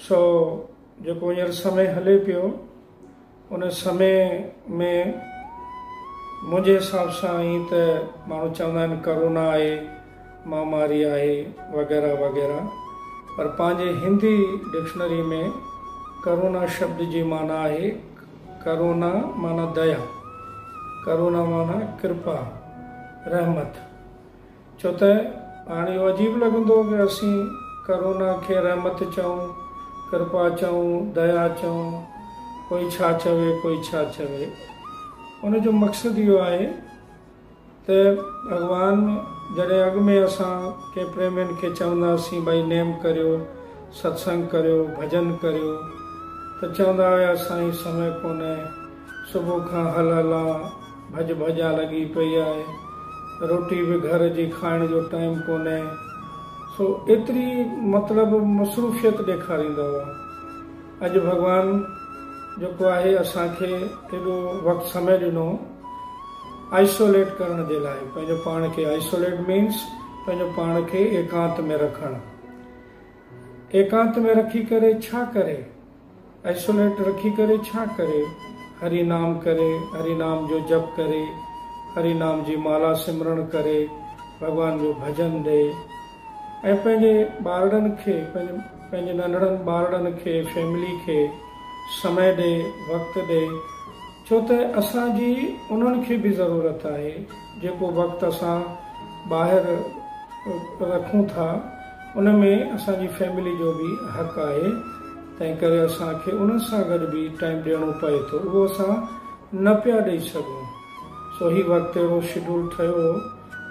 सो जेको हींअर समय हले पियो उन समय में मुंहिंजे हिसाब सां ई त माण्हू चवंदा आहिनि करोना आहे, महामारी आहे वग़ैरह वग़ैरह, पर पंहिंजे हिंदी डिक्शनरी में करोना शब्द जी माना आहे करोना माना दया, करोना माना कृपा, रहमत। छो त हाणे इहो अजीब लॻंदो कि असीं करोना खे रहमत चऊं, कृपा चऊं, दया चऊं, कोई छा चवे कोई छा चवे। उन जो मक़सदु इहो आहे त भॻवान जॾहिं अॻु में असां कंहिं प्रेमियुनि खे चवंदासीं भई नेम करियो, सत्संग करियो, भॼन करियो, त चवंदा हुया साईं समय कोन्हे, सुबुह खां हल हला भॼ भॼा लॻी पई आहे, रोटी बि घर जी खाइण जो टाइम कोन्हे। सो एतिरी मतिलबु मसरूफ़ियत ॾेखारींदा हुआ। अॼु भॻवान जेको आहे असांखे एॾो वक़्तु समय ॾिनो आइसोलेट करण जे लाइ, पंहिंजो पाण खे आइसोलेट मीन्स पंहिंजो पाण खे एकांत में रखणु। एकांत में रखी करे छा करे, आइसोलेट रखी करे छा करे, हरि नाम करे, हरि नाम जो जप करे, हरि नाम जी माला सिमरण करे, भॻवान जो भॼन ॾे ऐं पंहिंजे ॿारनि खे, पंहिंजे नंढड़नि ॿारनि खे, फैमिली खे समय ॾे, वक़्तु ॾे। छो त असांजी उन्हनि खे बि ज़रूरत आहे जेको वक़्तु असां ॿाहिरि रखूं था उन में असांजी फैमिली जो बि हक़ आहे, तंहिं करे असांखे उन्हनि सां गॾु बि टाइम ॾियणो पए थो, उहो असां न पिया ॾेई सघूं। सो ही वक़्तु अहिड़ो शेड्यूल ठहियो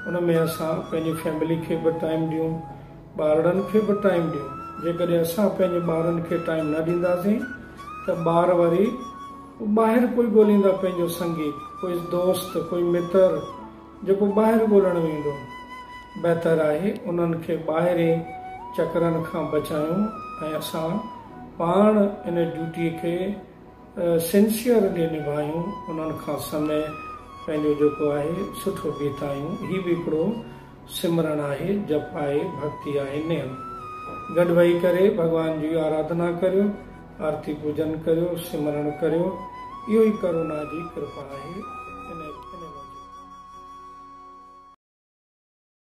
उन में असां पंहिंजी फैमिली खे बि टाइम ॾियूं, ॿारनि खे बि टाइम ॾियूं। जेकॾहिं असां पंहिंजे ॿारनि खे टाइम न ॾींदासीं त ॿार वरी ॿाहिरि कोई ॻोल्हींदा पंहिंजो संगी, कोई दोस्त, कोई मित्र जेको ॿाहिरि ॻोल्हणु वेंदो। बहितर आहे उन्हनि खे ॿाहिरि चकरनि खां बचायूं ऐं असां पाण इन ड्यूटीअ खे सिंसियरली निभायूं, उन्हनि खां समय पंहिंजो जेको आहे सुठो बितायूं। ही बि हिकिड़ो सिमरण आहे, जप आहे, भक्ति आहे, नेम। गॾु वेही करे भॻवान जी आराधना करियो, आरती पूजन करियो, सिमरण करियो, इहो ई करुणा जी कृपा आहे।